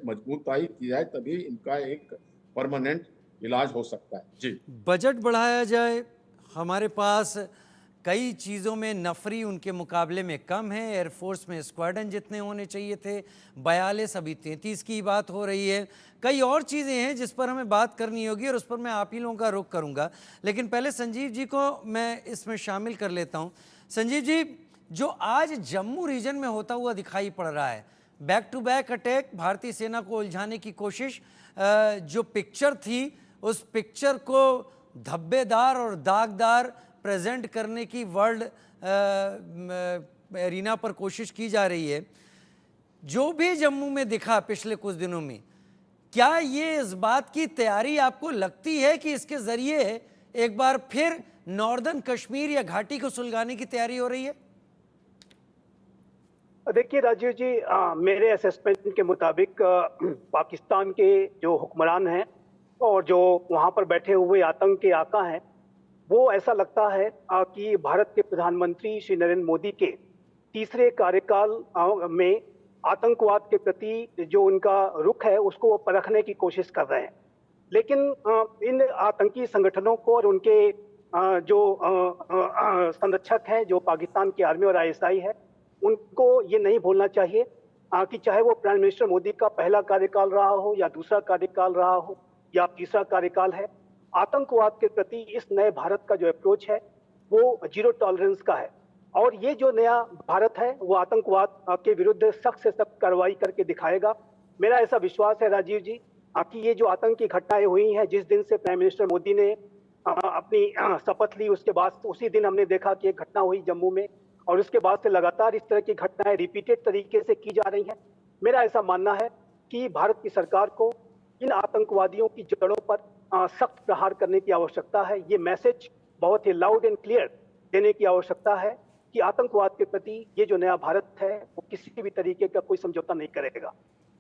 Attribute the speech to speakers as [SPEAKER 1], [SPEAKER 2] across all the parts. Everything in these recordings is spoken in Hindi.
[SPEAKER 1] मजबूताई की जाए, तभी इनका एक परमानेंट इलाज हो सकता है। जी।
[SPEAKER 2] बजट बढ़ाया जाए, हमारे पास कई चीज़ों में नफरी उनके मुकाबले में कम है। एयरफोर्स में स्क्वाड्रन जितने होने चाहिए थे 42, अभी 33 की बात हो रही है। कई और चीज़ें हैं जिस पर हमें बात करनी होगी और उस पर मैं आप ही लोगों का रुख करूंगा, लेकिन पहले संजीव जी को मैं इसमें शामिल कर लेता हूं। संजीव जी, जो आज जम्मू रीजन में होता हुआ दिखाई पड़ रहा है, बैक टू बैक अटैक, भारतीय सेना को उलझाने की कोशिश, जो पिक्चर थी उस पिक्चर को धब्बेदार और दागदार प्रेजेंट करने की वर्ल्ड एरिना पर कोशिश की जा रही है। जो भी जम्मू में दिखा पिछले कुछ दिनों में, क्या ये इस बात की तैयारी आपको लगती है कि इसके जरिए एक बार फिर नॉर्दर्न कश्मीर या घाटी को सुलगाने की तैयारी हो रही है?
[SPEAKER 3] देखिए राजीव जी, मेरे असेसमेंट के मुताबिक पाकिस्तान के जो हुक्मरान हैं और जो वहां पर बैठे हुए आतंक के आका हैं, वो ऐसा लगता है कि भारत के प्रधानमंत्री श्री नरेंद्र मोदी के तीसरे कार्यकाल में आतंकवाद के प्रति जो उनका रुख है उसको वो परखने की कोशिश कर रहे हैं। लेकिन इन आतंकी संगठनों को और उनके जो संरक्षक हैं, जो पाकिस्तान की आर्मी और आईएसआई है, उनको ये नहीं भूलना चाहिए कि चाहे वो प्राइम मिनिस्टर मोदी का पहला कार्यकाल रहा हो या दूसरा कार्यकाल रहा हो या तीसरा कार्यकाल है, आतंकवाद के प्रति इस नए भारत का जो अप्रोच है वो जीरो टॉलरेंस का है। और ये जो नया भारत है वो आतंकवाद के विरुद्ध सख्त से सख्त कार्रवाई करके दिखाएगा। मेरा ऐसा विश्वास है राजीव जी कि ये जो आतंक की घटनाएं हुई हैं, जिस दिन से प्राइम मिनिस्टर मोदी ने अपनी शपथ ली, उसके बाद उसी दिन हमने देखा कि एक घटना हुई जम्मू में, और उसके बाद से लगातार इस तरह की घटनाएं रिपीटेड तरीके से की जा रही हैं। मेरा ऐसा मानना है कि भारत की सरकार को इन आतंकवादियों की जड़ों पर सख्त प्रहार करने की आवश्यकता है। ये मैसेज बहुत ही लाउड एंड क्लियर देने की आवश्यकता है कि आतंकवाद के प्रति ये जो नया भारत है वो किसी भी तरीके का कोई समझौता नहीं करेगा।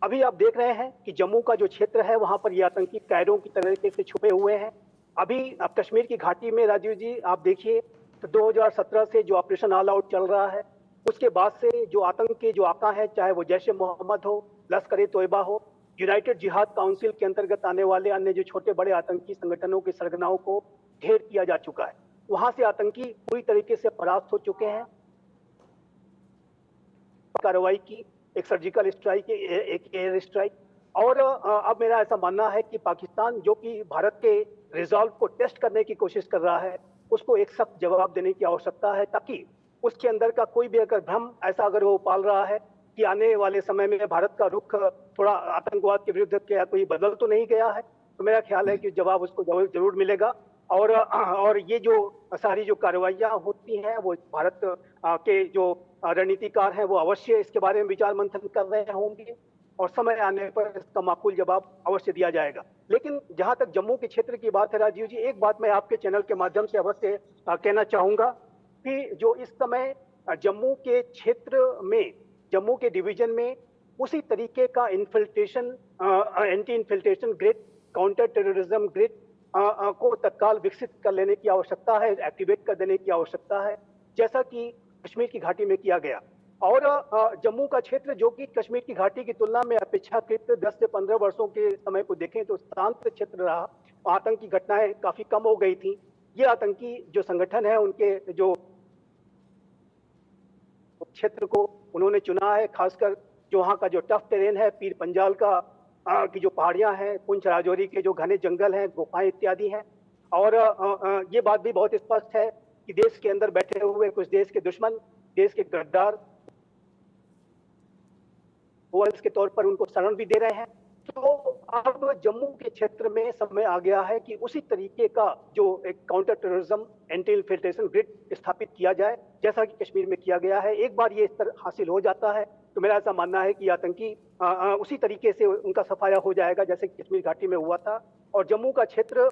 [SPEAKER 3] अभी आप देख रहे हैं कि जम्मू का जो क्षेत्र है वहां पर ये आतंकी कैरों की तरीके से छुपे हुए हैं। अभी अब कश्मीर की घाटी में राजीव जी आप देखिए तो 2017 से जो ऑपरेशन ऑल आउट चल रहा है, उसके बाद से जो आतंक के जो आका है, चाहे वो जैश ए मोहम्मद हो, लश्कर ए तोयबा हो, यूनाइटेड जिहाद काउंसिल के अंतर्गत आने वाले अन्य जो छोटे बड़े आतंकी संगठनों के सरगनाओं को ढेर किया जा चुका है। वहां से आतंकी पूरी तरीके से परास्त हो चुके हैं। कार्रवाई की, एक सर्जिकल स्ट्राइक, एक एयर स्ट्राइक, और अब मेरा ऐसा मानना है कि पाकिस्तान जो कि भारत के रिजॉल्व को टेस्ट करने की कोशिश कर रहा है, उसको एक सख्त जवाब देने की आवश्यकता है, ताकि उसके अंदर का कोई भी अगर भ्रम ऐसा अगर वो पाल रहा है कि आने वाले समय में भारत का रुख थोड़ा आतंकवाद के विरुद्ध क्या कोई बदल तो नहीं गया है, तो मेरा ख्याल है कि जवाब उसको जरूर मिलेगा। और ये जो सारी जो कार्रवाइयां होती हैं वो भारत के जो रणनीतिकार हैं वो अवश्य इसके बारे में विचार मंथन कर रहे होंगे और समय आने पर इसका माकूल जवाब अवश्य दिया जाएगा। लेकिन जहां तक जम्मू के क्षेत्र की बात है राजीव जी, एक बात मैं आपके चैनल के माध्यम से अवश्य कहना चाहूंगा कि जो इस समय जम्मू के क्षेत्र में, जम्मू के डिवीजन में उसी तरीके का infiltration, anti infiltration grid, counter terrorism grid को तत्काल विकसित कर लेने की आवश्यकता है, एक्टिवेट कर देने की आवश्यकता है, जैसा कि कश्मीर की घाटी में किया गया। और जम्मू का क्षेत्र जो कि कश्मीर की घाटी की तुलना में अपेक्षाकृत 10 से 15 वर्षों के समय को देखें तो शांत क्षेत्र रहा, आतंकी घटनाएं काफी कम हो गई थी। ये आतंकी जो संगठन है उनके जो क्षेत्र को उन्होंने चुना है, खासकर जो वहाँ का जो टफ टेरेन है, पीर पंजाल का की जो पहाड़ियां हैं, पुंछ राजौरी के जो घने जंगल हैं, गुफाएं इत्यादि हैं। और ये बात भी बहुत स्पष्ट है कि देश के अंदर बैठे हुए कुछ देश के दुश्मन, देश के गद्दार के तौर पर उनको शरण भी दे रहे हैं। तो अब जम्मू के क्षेत्र में समय आ गया है कि उसी तरीके का जो एक counter terrorism anti infiltration grid स्थापित किया जाए, जैसा कि कश्मीर में किया गया है। एक बार ये स्तर हासिल हो जाता है तो मेरा ऐसा मानना है कि आतंकी उसी तरीके से उनका सफाया हो जाएगा जैसे कश्मीर घाटी में हुआ था। और जम्मू का क्षेत्र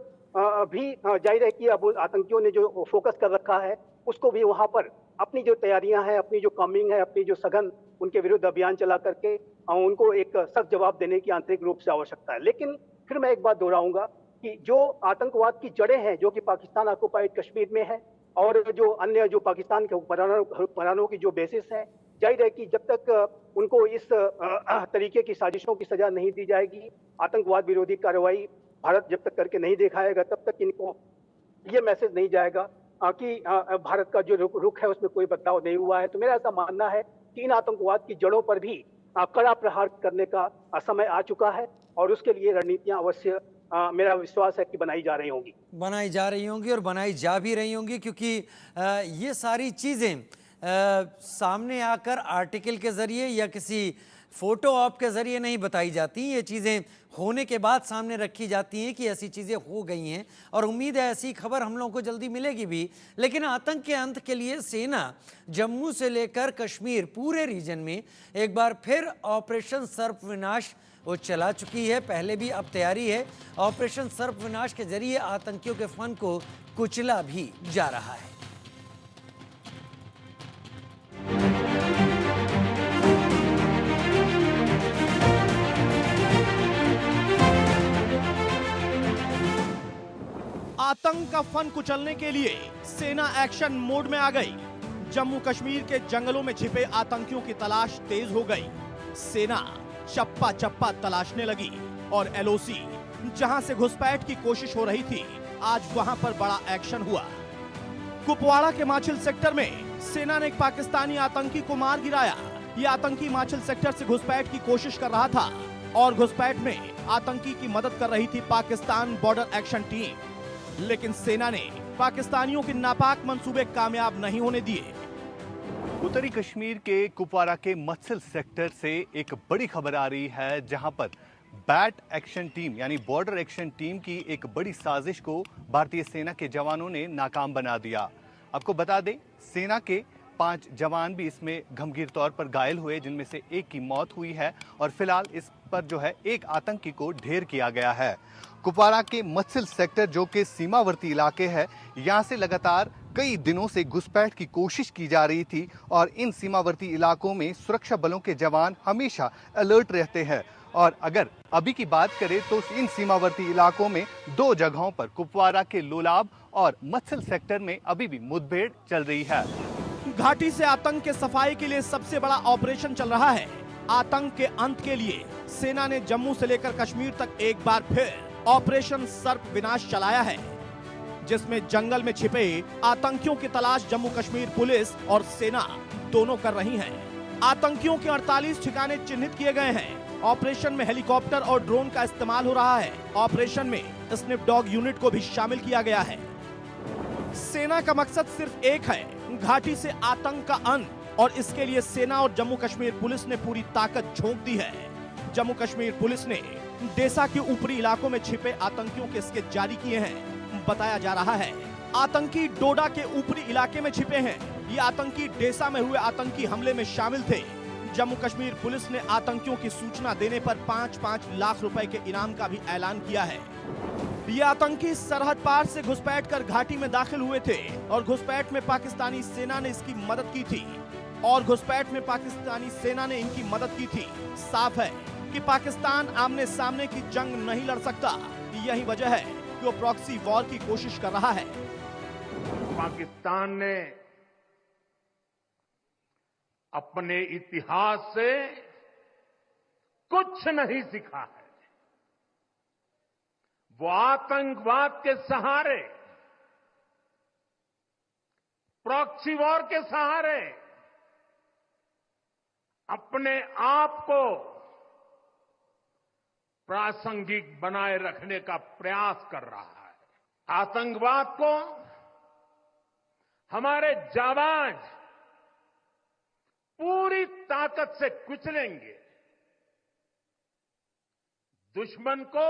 [SPEAKER 3] भी जाहिर है कि अब आतंकियों ने जो फोकस कर रखा है उसको भी वहां पर अपनी जो तैयारियां हैं, अपनी जो कॉम्बिंग है, अपनी जो सघन उनके विरुद्ध अभियान चला करके उनको एक सख्त जवाब देने की आंतरिक रूप से आवश्यकता है। लेकिन फिर मैं एक बात दोहराऊंगा कि जो आतंकवाद की जड़ें हैं जो कि पाकिस्तान ऑक्युपाइड कश्मीर में है और जो अन्य जो पाकिस्तान के हुक्मरानों की जो बेसिस है, जाहिर है कि जब तक उनको इस तरीके की साजिशों की सजा नहीं दी जाएगी। आतंकवाद विरोधी कार्रवाई भारत जब तक करके नहीं दिखाएगा तब तक इनको ये मैसेज नहीं जाएगा कि भारत का जो रुख है उसमें कोई बदलाव नहीं हुआ है। तो मेरा ऐसा मानना है कि इन आतंकवाद की जड़ों पर भी कड़ा प्रहार करने का समय आ चुका है और उसके लिए रणनीतियां अवश्य मेरा विश्वास है कि बनाई जा रही होंगी।
[SPEAKER 2] बनाई जा रही होंगी और बनाई जा भी रही होंगी, क्योंकि ये सारी चीज़ें सामने आकर आर्टिकल के ज़रिए या किसी फोटो ऑप के ज़रिए नहीं बताई जाती। ये चीज़ें होने के बाद सामने रखी जाती हैं कि ऐसी चीज़ें हो गई हैं, और उम्मीद है ऐसी खबर हम लोगों को जल्दी मिलेगी भी। लेकिन आतंक के अंत के लिए सेना जम्मू से लेकर कश्मीर पूरे रीजन में एक बार फिर ऑपरेशन सर्पविनाश वो चला चुकी है। पहले भी, अब तैयारी है। ऑपरेशन सर्पविनाश के जरिए आतंकियों के फन को कुचला भी जा रहा है।
[SPEAKER 4] आतंक का फन कुचलने के लिए सेना एक्शन मोड में आ गई। जम्मू कश्मीर के जंगलों में छिपे आतंकियों की तलाश तेज हो गई। सेना चप्पा चप्पा तलाशने लगी और एलओसी जहां से घुसपैठ की कोशिश हो रही थी, आज वहां पर बड़ा एक्शन हुआ। कुपवाड़ा के माछिल सेक्टर में सेना ने एक पाकिस्तानी आतंकी को मार गिराया। ये आतंकी माछिल सेक्टर से घुसपैठ की कोशिश कर रहा था और घुसपैठ में आतंकी की मदद कर रही थी पाकिस्तान बॉर्डर एक्शन टीम। लेकिन सेना ने पाकिस्तानियों के नापाक मंसूबे कामयाब नहीं होने दिए।
[SPEAKER 5] उत्तरी कश्मीर के कुपवाड़ा के मत्सल सेक्टर से एक बड़ी खबर आ रही है, जहां पर बैट एक्शन टीम यानी बॉर्डर एक्शन टीम की एक बड़ी साजिश को भारतीय सेना के जवानों ने नाकाम बना दिया। आपको बता दें, सेना के 5 जवान भी इसमें गंभीर तौर पर घायल हुए, जिनमें से एक की मौत हुई है और फिलहाल इस पर जो है एक आतंकी को ढेर किया गया है। कुपवाड़ा के मत्सल सेक्टर जो कि सीमावर्ती इलाके है, यहाँ से लगातार कई दिनों से घुसपैठ की कोशिश की जा रही थी और इन सीमावर्ती इलाकों में सुरक्षा बलों के जवान हमेशा अलर्ट रहते हैं। और अगर अभी की बात करें तो इन सीमावर्ती इलाकों में 2 जगहों पर कुपवाड़ा के लोलाब और मत्सल सेक्टर में अभी भी मुठभेड़ चल रही है।
[SPEAKER 4] घाटी से आतंक के सफाई के लिए सबसे बड़ा ऑपरेशन चल रहा है। आतंक के अंत के लिए सेना ने जम्मू से लेकर कश्मीर तक एक बार फिर ऑपरेशन सर्पविनाश चलाया है, जिसमें जंगल में छिपे आतंकियों की तलाश जम्मू कश्मीर पुलिस और सेना दोनों कर रही हैं। आतंकियों के 48 ठिकाने चिन्हित किए गए हैं। ऑपरेशन में हेलीकॉप्टर और ड्रोन का इस्तेमाल हो रहा है। ऑपरेशन में स्निप डॉग यूनिट को भी शामिल किया गया है। सेना का मकसद सिर्फ एक है, घाटी से आतंक का अंत, और इसके लिए सेना और जम्मू कश्मीर पुलिस ने पूरी ताकत झोंक दी है। जम्मू कश्मीर पुलिस ने डेसा के ऊपरी इलाकों में छिपे आतंकियों के स्केच जारी किए हैं। बताया जा रहा है आतंकी डोडा के ऊपरी इलाके में छिपे हैं। ये आतंकी डेसा में हुए आतंकी हमले में शामिल थे। जम्मू कश्मीर पुलिस ने आतंकियों की सूचना देने पर 5-5 लाख रुपए के इनाम का भी ऐलान किया है। ये आतंकी सरहद पार से घुसपैठ कर घाटी में दाखिल हुए थे और घुसपैठ में पाकिस्तानी सेना ने इसकी मदद की थी इनकी मदद की थी। साफ है कि पाकिस्तान आमने सामने की जंग नहीं लड़ सकता। यही वजह है कि वो प्रॉक्सी वॉर की कोशिश कर रहा है।
[SPEAKER 6] पाकिस्तान ने अपने इतिहास से कुछ नहीं सीखा है। वो आतंकवाद के सहारे, प्रॉक्सी वॉर के सहारे अपने आप को प्रासंगिक बनाए रखने का प्रयास कर रहा है। आतंकवाद को हमारे जाबाज पूरी ताकत से कुचलेंगे। दुश्मन को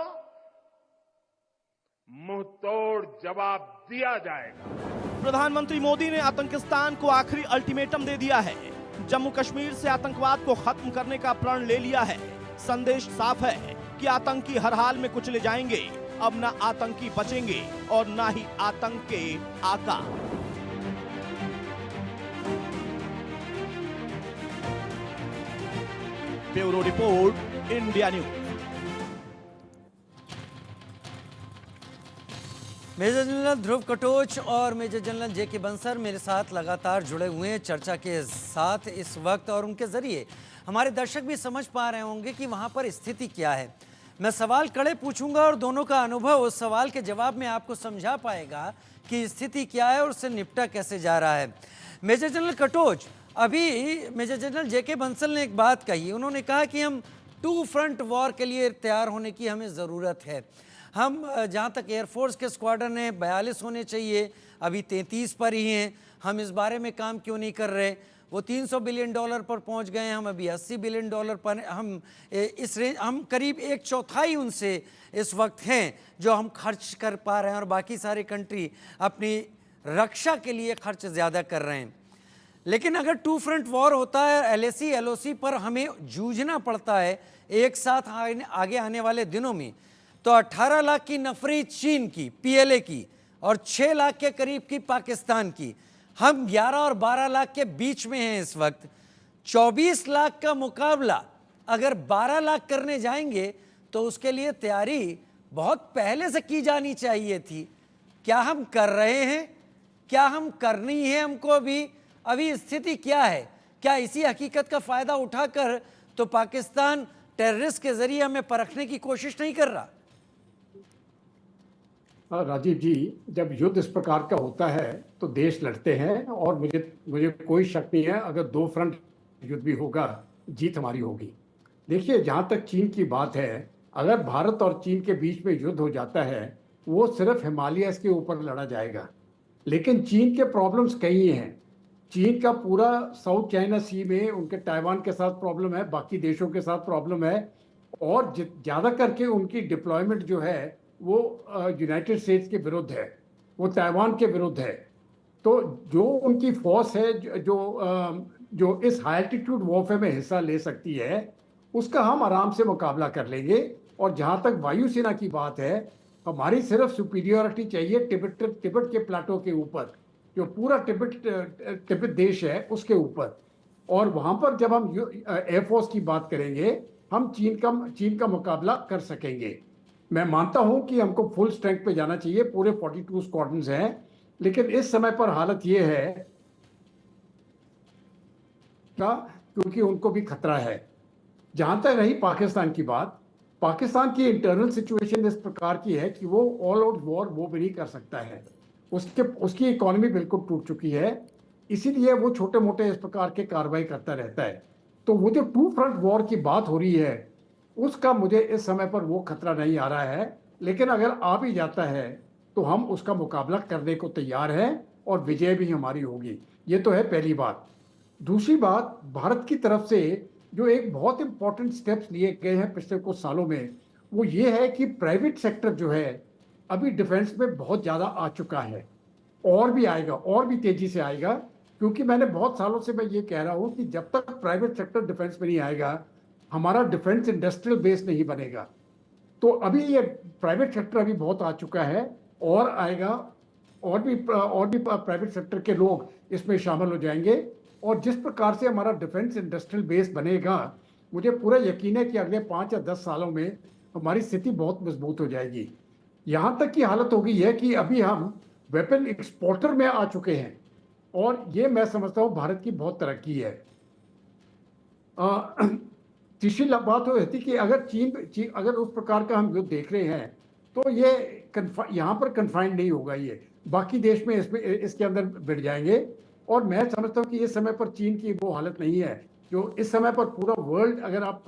[SPEAKER 6] मुंह तोड़ जवाब दिया जाएगा।
[SPEAKER 4] प्रधानमंत्री मोदी ने आतंकिस्तान को आखिरी अल्टीमेटम दे दिया है। जम्मू कश्मीर से आतंकवाद को खत्म करने का प्रण ले लिया है। संदेश साफ है कि आतंकी हर हाल में कुचले जाएंगे। अब ना आतंकी बचेंगे और ना ही आतंक के आका। Bureau report, India news.
[SPEAKER 2] Major general Dhruv Katoch और मेजर जनरल जे के बंसल मेरे साथ लगातार जुड़े हुए हैं चर्चा के साथ इस वक्त, और उनके जरिए हमारे दर्शक भी समझ पा रहे होंगे कि वहाँ पर स्थिति क्या है। मैं सवाल कड़े पूछूंगा और दोनों का अनुभव उस सवाल के जवाब में आपको समझा पाएगा कि स्थिति क्या है और उससे निपटा कैसे जा रहा है। मेजर जनरल कटोच, अभी मेजर जनरल जेके बंसल ने एक बात कही। उन्होंने कहा कि हम 2 फ्रंट वॉर के लिए तैयार होने की हमें ज़रूरत है। हम जहाँ तक एयरफोर्स के स्क्वाड्रन है 42 होने चाहिए, अभी 33 पर ही हैं। हम इस बारे में काम क्यों नहीं कर रहे? वो $300 बिलियन पर पहुंच गए हैं, हम अभी $80 बिलियन पर, हम इस रेंज, हम करीब 1/4 उनसे इस वक्त हैं जो हम खर्च कर पा रहे हैं, और बाकी सारे कंट्री अपनी रक्षा के लिए खर्च ज़्यादा कर रहे हैं। लेकिन अगर 2 फ्रंट वॉर होता है, LAC LOC पर हमें जूझना पड़ता है एक साथ आगे आने वाले दिनों में, तो 18 लाख की नफरी चीन की PLA की और 6 लाख के करीब की पाकिस्तान की, हम 11 और 12 लाख के बीच में हैं इस वक्त। 24 लाख का मुकाबला अगर 12 लाख करने जाएंगे तो उसके लिए तैयारी बहुत पहले से की जानी चाहिए थी। क्या हम कर रहे हैं? क्या हम करनी है हमको? अभी स्थिति क्या है? क्या इसी हकीकत का फायदा उठाकर तो पाकिस्तान टेररिस्ट के जरिए हमें परखने की कोशिश नहीं कर रहा?
[SPEAKER 7] राजीव जी, जब युद्ध इस प्रकार का होता है तो देश लड़ते हैं, और मुझे कोई शक नहीं है अगर 2 फ्रंट युद्ध भी होगा जीत हमारी होगी। देखिए, जहाँ तक चीन की बात है, अगर भारत और चीन के बीच में युद्ध हो जाता है वो सिर्फ हिमालयस के ऊपर लड़ा जाएगा, लेकिन चीन के प्रॉब्लम्स कई हैं। चीन का पूरा साउथ चाइना सी में उनके ताइवान के साथ प्रॉब्लम है, बाकी देशों के साथ प्रॉब्लम है, और ज़्यादा करके उनकी डिप्लॉयमेंट जो है वो यूनाइटेड स्टेट्स के विरुद्ध है, वो ताइवान के विरुद्ध है। तो जो उनकी फोर्स है जो इस हाई एल्टीट्यूड वॉरफेयर में हिस्सा ले सकती है, उसका हम आराम से मुकाबला कर लेंगे। और जहाँ तक वायुसेना की बात है, हमारी सिर्फ सुपीरियरिटी चाहिए तिब्बत के प्लाटो के ऊपर, जो पूरा तिब्बत देश है उसके ऊपर। और वहाँ पर जब हम एयरफोर्स की बात करेंगे, हम चीन का मुकाबला कर सकेंगे। मैं मानता हूं कि हमको फुल स्ट्रेंथ पे जाना चाहिए, पूरे 42 स्क्वाड्रन्स हैं, लेकिन इस समय पर हालत ये है क्योंकि उनको भी खतरा है। जहां तक रही पाकिस्तान की बात, पाकिस्तान की इंटरनल सिचुएशन इस प्रकार की है कि वो ऑल आउट वॉर वो भी नहीं कर सकता है। उसकी इकोनॉमी बिल्कुल टूट चुकी है, इसीलिए वो छोटे मोटे इस प्रकार के कार्रवाई करता रहता है। तो वो जो 2 फ्रंट वॉर की बात हो रही है, उसका मुझे इस समय पर वो खतरा नहीं आ रहा है, लेकिन अगर आ भी जाता है तो हम उसका मुकाबला करने को तैयार हैं और विजय भी हमारी होगी। ये तो है पहली बात। दूसरी बात, भारत की तरफ से जो एक बहुत इंपॉर्टेंट स्टेप्स लिए गए हैं पिछले कुछ सालों में, वो ये है कि प्राइवेट सेक्टर जो है अभी डिफेंस में बहुत ज़्यादा आ चुका है, और भी आएगा, और भी तेज़ी से आएगा। क्योंकि मैंने बहुत सालों से मैं ये कह रहा हूँ कि जब तक प्राइवेट सेक्टर डिफेंस में नहीं आएगा, हमारा डिफेंस इंडस्ट्रियल बेस नहीं बनेगा। तो अभी ये प्राइवेट सेक्टर अभी बहुत आ चुका है, और आएगा, और भी प्राइवेट सेक्टर के लोग इसमें शामिल हो जाएंगे। और जिस प्रकार से हमारा डिफेंस इंडस्ट्रियल बेस बनेगा, मुझे पूरा यकीन है कि अगले 5 या 10 सालों में हमारी स्थिति बहुत मजबूत हो जाएगी। यहाँ तक की हालत हो गई है कि अभी हम वेपन एक्सपोर्टर में आ चुके हैं, और ये मैं समझता हूँ भारत की बहुत तरक्की है। तीसरी बात हो थी कि अगर चीन अगर उस प्रकार का हम युद्ध देख रहे हैं, तो ये यहाँ पर कन्फाइंड नहीं होगा, ये बाकी देश में इसके अंदर बढ़ जाएंगे। और मैं समझता हूँ कि इस समय पर चीन की वो हालत नहीं है जो इस समय पर पूरा वर्ल्ड, अगर आप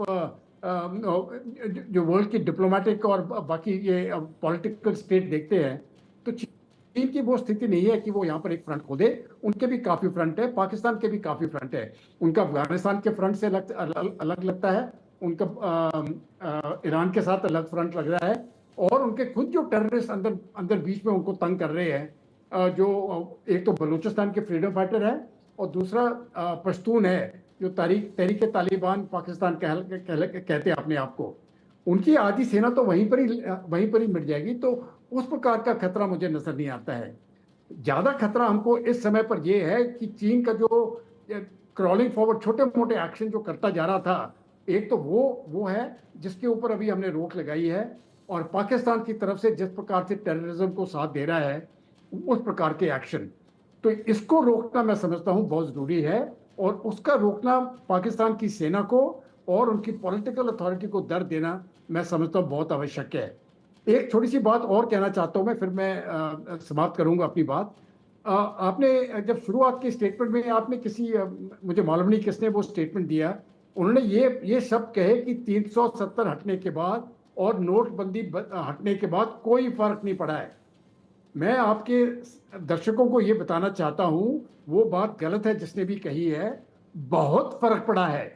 [SPEAKER 7] जो वर्ल्ड की डिप्लोमेटिक और बाकी ये पॉलिटिकल स्टेट देखते हैं, तो चीन की वो स्थिति नहीं है कि वो यहाँ पर एक फ्रंट खोदे। उनके भी काफ़ी फ्रंट है, पाकिस्तान के भी काफ़ी फ्रंट है। उनका अफगानिस्तान के फ्रंट से अलग लगता है, उनका ईरान के साथ अलग फ्रंट लग रहा है, और उनके खुद जो टेररिस्ट अंदर बीच में उनको तंग कर रहे हैं, जो एक तो बलूचिस्तान के फ्रीडम फाइटर है, और दूसरा पश्तून है जो तहरीक तालिबान पाकिस्तान कहते हैं अपने आप को। उनकी आधी सेना तो वहीं पर ही मिट जाएगी। तो उस प्रकार का खतरा मुझे नजर नहीं आता है। ज़्यादा खतरा हमको इस समय पर यह है कि चीन का जो क्रॉलिंग फॉरवर्ड छोटे मोटे एक्शन जो करता जा रहा था, एक तो वो है जिसके ऊपर अभी हमने रोक लगाई है, और पाकिस्तान की तरफ से जिस प्रकार से टेररिज्म को साथ दे रहा है उस प्रकार के एक्शन, तो इसको रोकना मैं समझता हूँ बहुत ज़रूरी है। और उसका रोकना पाकिस्तान की सेना को और उनकी पॉलिटिकल अथॉरिटी को दर्द देना मैं समझता हूँ बहुत आवश्यक है। एक छोटी सी बात और कहना चाहता हूँ मैं, फिर मैं समाप्त करूंगा अपनी बात। आपने जब शुरुआत की स्टेटमेंट में आपने मुझे मालूम नहीं किसने वो स्टेटमेंट दिया, उन्होंने ये शब्द कहे कि 370 हटने के बाद और नोटबंदी हटने के बाद कोई फर्क नहीं पड़ा है। मैं आपके दर्शकों को ये बताना चाहता हूं वो बात गलत है जिसने भी कही है। बहुत फर्क पड़ा है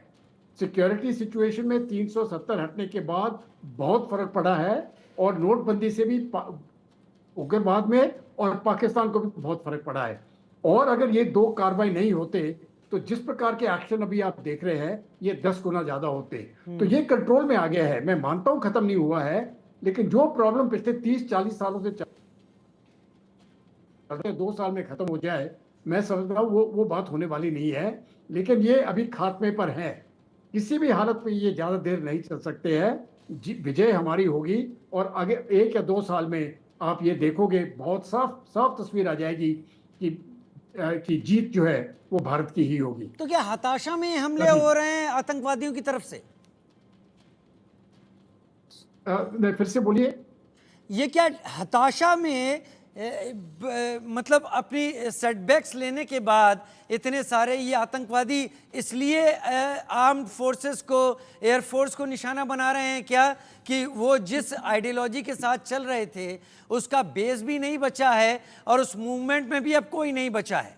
[SPEAKER 7] सिक्योरिटी सिचुएशन में। 370 हटने के बाद बहुत फर्क पड़ा है और नोटबंदी से भी उग्रवाद में और पाकिस्तान को भी बहुत फर्क पड़ा है। और अगर ये दो कार्रवाई नहीं होते तो जिस प्रकार के एक्शन अभी आप देख रहे हैं ये 10 गुना ज्यादा होते। तो ये कंट्रोल में आ गया है। मैं मानता हूं खत्म नहीं हुआ है, लेकिन जो प्रॉब्लम पिछले 30-40 सालों से 2 साल में खत्म हो जाए, मैं समझता हूँ वो बात होने वाली नहीं है। लेकिन ये अभी खात्मे पर है। किसी भी हालत में ये ज्यादा देर नहीं चल सकते हैं। विजय हमारी होगी और आगे 1 या 2 साल में आप ये देखोगे बहुत साफ तस्वीर आ जाएगी कि जीत जो है वो भारत की ही होगी।
[SPEAKER 2] तो क्या हताशा में हमले हो रहे हैं आतंकवादियों की तरफ से?
[SPEAKER 7] फिर से बोलिए।
[SPEAKER 2] ये क्या हताशा में मतलब अपनी सेटबैक्स लेने के बाद इतने सारे ये आतंकवादी इसलिए आर्म्ड फोर्सेस को, एयरफोर्स को निशाना बना रहे हैं क्या कि वो जिस आइडियोलॉजी के साथ चल रहे थे उसका बेस भी नहीं बचा है और उस मूवमेंट में भी अब कोई नहीं बचा है?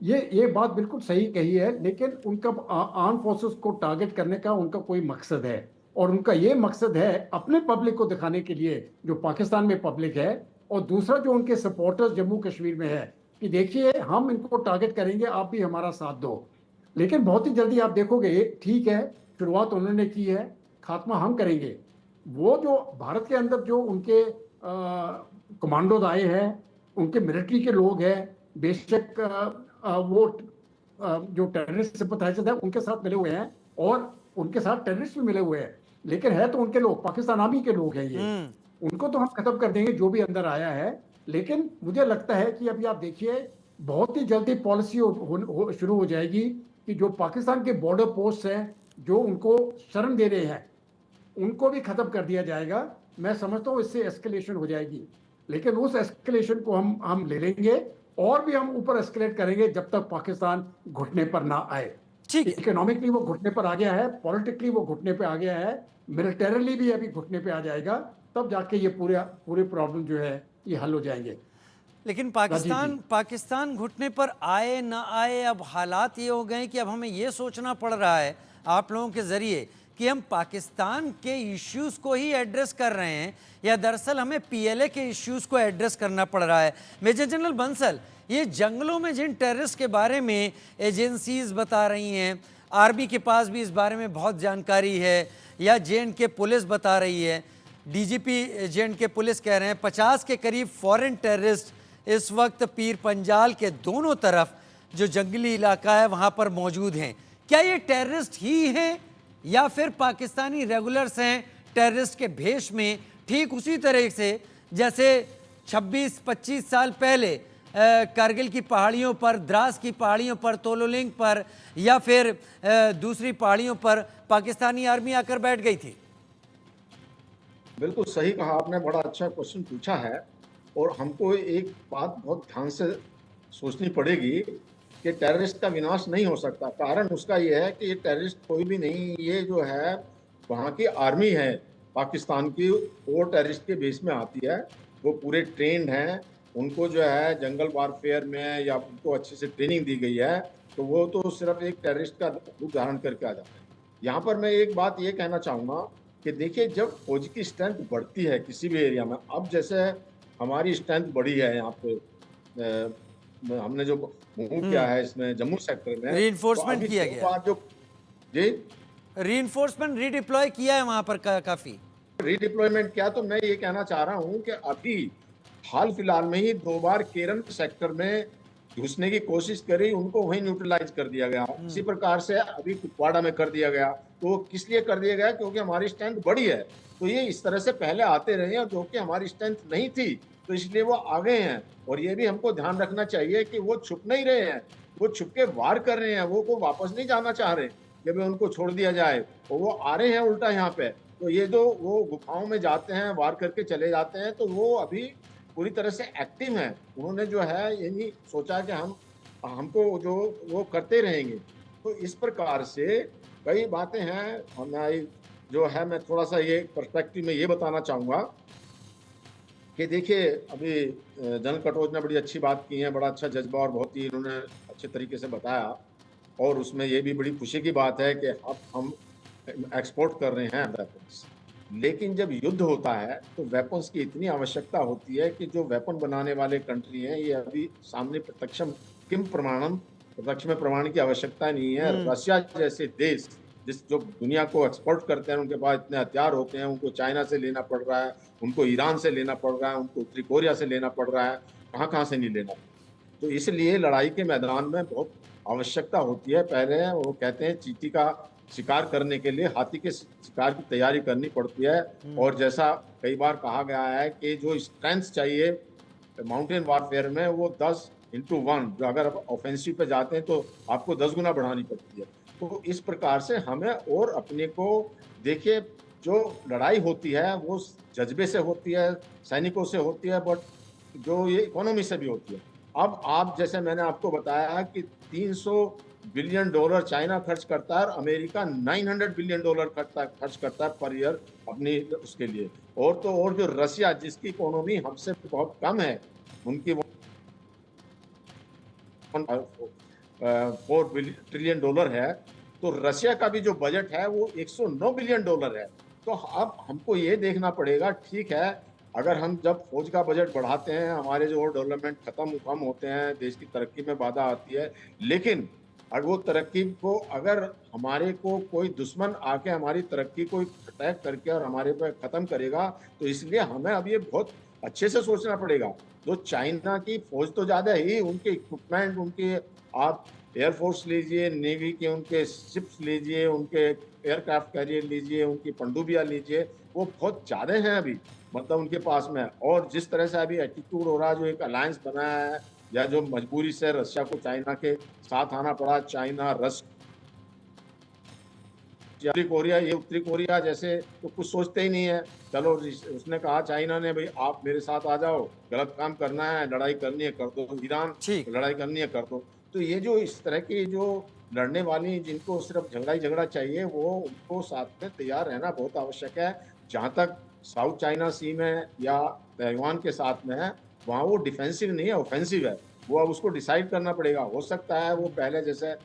[SPEAKER 7] ये बात बिल्कुल सही कही है, लेकिन उनका आर्म फोर्सेस को टारगेट करने का उनका कोई मकसद है और उनका ये मकसद है अपने पब्लिक को दिखाने के लिए जो पाकिस्तान में पब्लिक है, और दूसरा जो उनके सपोर्टर्स जम्मू कश्मीर में है कि देखिए हम इनको टारगेट करेंगे, आप भी हमारा साथ दो। लेकिन बहुत ही जल्दी आप देखोगे, ठीक है शुरुआत उन्होंने की है, खात्मा हम करेंगे। वो जो भारत के अंदर जो उनके कमांडोज आए हैं, उनके मिलिट्री के लोग हैं, बेशक वो जो टेररिस्ट सिंपैथाइजर्स हैं उनके साथ मिले हुए हैं और उनके साथ टेररिस्ट भी मिले हुए हैं, लेकिन है तो उनके लोग, पाकिस्तान आर्मी के लोग हैं ये। उनको तो हम खत्म कर देंगे जो भी अंदर आया है। लेकिन मुझे लगता है कि अभी आप देखिए बहुत ही जल्दी पॉलिसी शुरू हो जाएगी कि जो पाकिस्तान के बॉर्डर पोस्ट हैं जो उनको शरण दे रहे हैं उनको भी खत्म कर दिया जाएगा। मैं समझता हूँ इससे एस्केलेशन हो जाएगी, लेकिन उस एस्केलेशन को हम ले लेंगे और भी हम ऊपर एस्केलेट करेंगे जब तक पाकिस्तान घुटने पर ना आए।
[SPEAKER 2] ठीक है,
[SPEAKER 7] इकोनॉमिकली वो घुटने पर आ गया है, पॉलिटिकली वो घुटने पे आ गया है, मिलिटरीली भी अभी घुटने पे आ जाएगा, तब जाके ये पूरे प्रॉब्लम जो है ये हल हो जाएंगे।
[SPEAKER 2] लेकिन पाकिस्तान घुटने पर आए ना आए, अब हालात ये हो गए कि अब हमें ये सोचना पड़ रहा है आप लोगों के जरिए कि हम पाकिस्तान के इश्यूज को ही एड्रेस कर रहे हैं या दरअसल हमें पीएलए के इश्यूज को एड्रेस करना पड़ रहा है। मेजर जनरल बंसल, ये जंगलों में जिन टेररिस्ट के बारे में एजेंसीज बता रही हैं, आर्मी के पास भी इस बारे में बहुत जानकारी है या जे.एंड.के पुलिस बता रही है, डीजीपी जे.एंड.के पुलिस कह रहे हैं 50 के करीब फॉरेन टेररिस्ट इस वक्त पीर पंजाल के दोनों तरफ जो जंगली इलाका है वहाँ पर मौजूद हैं। क्या ये टेररिस्ट ही हैं या फिर पाकिस्तानी रेगुलर्स हैं टेररिस्ट के भेष में, ठीक उसी तरह से जैसे 26-25 साल पहले कारगिल की पहाड़ियों पर, द्रास की पहाड़ियों पर, तोलोलिंग पर या फिर दूसरी पहाड़ियों पर पाकिस्तानी आर्मी आकर बैठ गई थी?
[SPEAKER 1] बिल्कुल सही कहा आपने, बड़ा अच्छा क्वेश्चन पूछा है। और हमको एक बात बहुत ध्यान से सोचनी पड़ेगी कि टेररिस्ट का विनाश नहीं हो सकता। कारण उसका ये है कि ये टेररिस्ट कोई भी नहीं, ये जो है वहाँ की आर्मी है पाकिस्तान की, वो टेररिस्ट के बेस में आती है। वो पूरे ट्रेंड हैं, उनको जो है जंगल वारफेयर में या उनको अच्छे से ट्रेनिंग दी गई है, तो वो तो सिर्फ एक टेररिस्ट का रूप धारण करके आ जाते हैं। यहाँ पर मैं एक बात ये कहना चाहूँगा कि देखिए जब फौज की स्ट्रेंथ बढ़ती है किसी भी एरिया में, अब जैसे हमारी स्ट्रेंथ बढ़ी है यहाँ पे, हमने जो मूव किया है इसमें जम्मू सेक्टर में,
[SPEAKER 2] रीइंफोर्समेंट
[SPEAKER 1] तो
[SPEAKER 2] किया गया,
[SPEAKER 1] जो जी
[SPEAKER 2] रीइंफोर्समेंट रीडिप्लॉय किया है वहाँ पर काफ़ी
[SPEAKER 1] रीडिप्लॉयमेंट किया। तो मैं ये कहना चाह रहा हूँ कि अभी हाल फिलहाल में ही 2 बार केरन सेक्टर में घुसने की कोशिश करी, उनको वहीं न्यूट्रलाइज कर दिया गया। इसी प्रकार से अभी कुपवाड़ा में कर दिया गया। तो किस लिए कर दिया गया? क्योंकि हमारी स्ट्रेंथ बढ़ी है। तो ये इस तरह से पहले आते रहे हैं, जो कि हमारी स्ट्रेंथ नहीं थी, तो इसलिए वो आ गए हैं। और ये भी हमको ध्यान रखना चाहिए कि वो छुप नहीं रहे हैं, वो छुप के वार कर रहे हैं, वो को वापस नहीं जाना चाह रहे कि भाई उनको छोड़ दिया जाए, और वो आ रहे हैं उल्टा यहाँ पे। तो ये जो वो गुफाओं में जाते हैं, वार करके चले जाते हैं, तो वो अभी पूरी तरह से एक्टिव हैं। उन्होंने जो है ये नहीं सोचा कि हमको जो वो करते रहेंगे। तो इस प्रकार से कई बातें हैं। हमारी जो है, मैं थोड़ा सा ये पर्सपेक्टिव में ये बताना चाहूँगा कि देखिए, अभी जनरल कटोच ने बड़ी अच्छी बात की है, बड़ा अच्छा जज्बा और बहुत ही इन्होंने अच्छे तरीके से बताया। और उसमें ये भी बड़ी खुशी की बात है कि अब हम एक्सपोर्ट कर रहे हैं वेपन्स। लेकिन जब युद्ध होता है तो वेपन्स की इतनी आवश्यकता होती है कि जो वेपन बनाने वाले कंट्री हैं, ये अभी सामने प्रत्यक्षम किम प्रमाणम, प्रत्यक्ष में प्रमाण की आवश्यकता नहीं है। रशिया जैसे देश जो दुनिया को एक्सपोर्ट करते हैं, उनके पास इतने हथियार होते हैं, उनको चाइना से लेना पड़ रहा है, उनको ईरान से लेना पड़ रहा है, उनको उत्तरी कोरिया से लेना पड़ रहा है, कहाँ से नहीं लेना। तो इसलिए लड़ाई के मैदान में बहुत आवश्यकता होती है। पहले वो कहते हैं चींटी का शिकार करने के लिए हाथी के शिकार की तैयारी करनी पड़ती है। और जैसा कई बार कहा गया है कि जो स्ट्रेंथ चाहिए माउंटेन वॉरफेयर में, वो 10:1, जो अगर आप ऑफेंसिव पे जाते हैं तो आपको 10 गुना बढ़ानी पड़ती है। तो इस प्रकार से हमें और अपने को देखिए, जो लड़ाई होती है वो जज्बे से होती है, सैनिकों से होती है, बट जो ये इकोनॉमी से भी होती है। अब आप जैसे मैंने आपको बताया कि $300 बिलियन चाइना खर्च करता है और अमेरिका $900 बिलियन खर्च करता है पर ईयर अपनी उसके लिए। और तो और जो रशिया, जिसकी इकोनॉमी हमसे बहुत कम है, उनकी $4 ट्रिलियन है, तो रशिया का भी जो बजट है वो $109 बिलियन है। तो अब हमको ये देखना पड़ेगा, ठीक है, अगर हम जब फौज का बजट बढ़ाते हैं, हमारे जो डेवलपमेंट कम होते हैं, देश की तरक्की में बाधा आती है, लेकिन अगर वो तरक्की को, अगर हमारे को कोई दुश्मन आके हमारी तरक्की को अटैक करके और हमारे पे खत्म करेगा, तो इसलिए हमें अब ये बहुत अच्छे से सोचना पड़ेगा। जो चाइना की फौज तो ज़्यादा ही, उनके इक्विपमेंट, उनके आप एयरफोर्स लीजिए, नेवी के उनके शिप्स लीजिए, उनके एयरक्राफ्ट कैरियर लीजिए, उनकी पनडुब्बियाँ लीजिए, वो बहुत ज़्यादा हैं अभी, मतलब उनके पास में। और जिस तरह से अभी एटीट्यूड हो रहा है, जो एक अलायंस बनाया है, या जो मजबूरी से रशिया को चाइना के साथ आना पड़ा, चाइना, उत्तरी कोरिया, ये उत्तरी कोरिया जैसे तो कुछ सोचते ही नहीं है। चलो, उसने कहा चाइना ने, भाई आप मेरे साथ आ जाओ, गलत काम करना है, लड़ाई करनी है कर दो, ईरान लड़ाई करनी है कर दो। तो ये जो इस तरह की जो लड़ने वाली, जिनको सिर्फ झगड़ा चाहिए, वो उनको साथ में तैयार रहना बहुत आवश्यक है। जहाँ तक साउथ चाइना सी में या ताइवान के साथ में है, वहाँ वो डिफेंसिव नहीं है, ऑफेंसिव है। वो अब उसको डिसाइड करना पड़ेगा। हो सकता है वो पहले, जैसे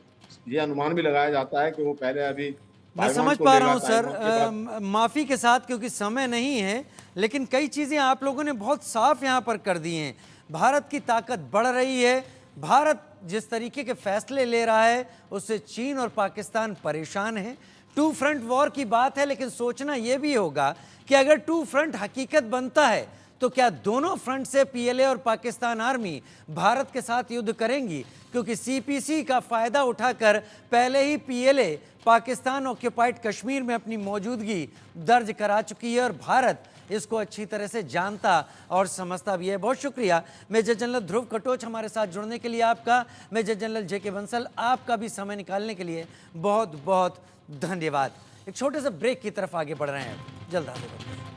[SPEAKER 1] ये अनुमान भी लगाया जाता है कि वो पहले अभी
[SPEAKER 2] मैं समझ पा रहा हूँ सर, माफ़ी के साथ क्योंकि समय नहीं है, लेकिन कई चीज़ें आप लोगों ने बहुत साफ यहाँ पर कर दी हैं। भारत की ताकत बढ़ रही है, भारत जिस तरीके के फैसले ले रहा है उससे चीन और पाकिस्तान परेशान हैं। 2 फ्रंट वॉर की बात है, लेकिन सोचना यह भी होगा कि अगर 2 फ्रंट हकीकत बनता है तो क्या दोनों फ्रंट से पीएलए और पाकिस्तान आर्मी भारत के साथ युद्ध करेंगी? क्योंकि सीपीसी का फायदा उठाकर पहले ही पीएलए पाकिस्तान ऑक्युपाइड कश्मीर में अपनी मौजूदगी दर्ज करा चुकी है और भारत इसको अच्छी तरह से जानता और समझता भी है। बहुत शुक्रिया मेजर जनरल ध्रुव कटोच हमारे साथ जुड़ने के लिए आपका। मेजर जनरल जेके बंसल, आपका भी समय निकालने के लिए बहुत बहुत धन्यवाद। एक छोटे से ब्रेक की तरफ आगे बढ़ रहे हैं, जल्द हाजिर होते हैं।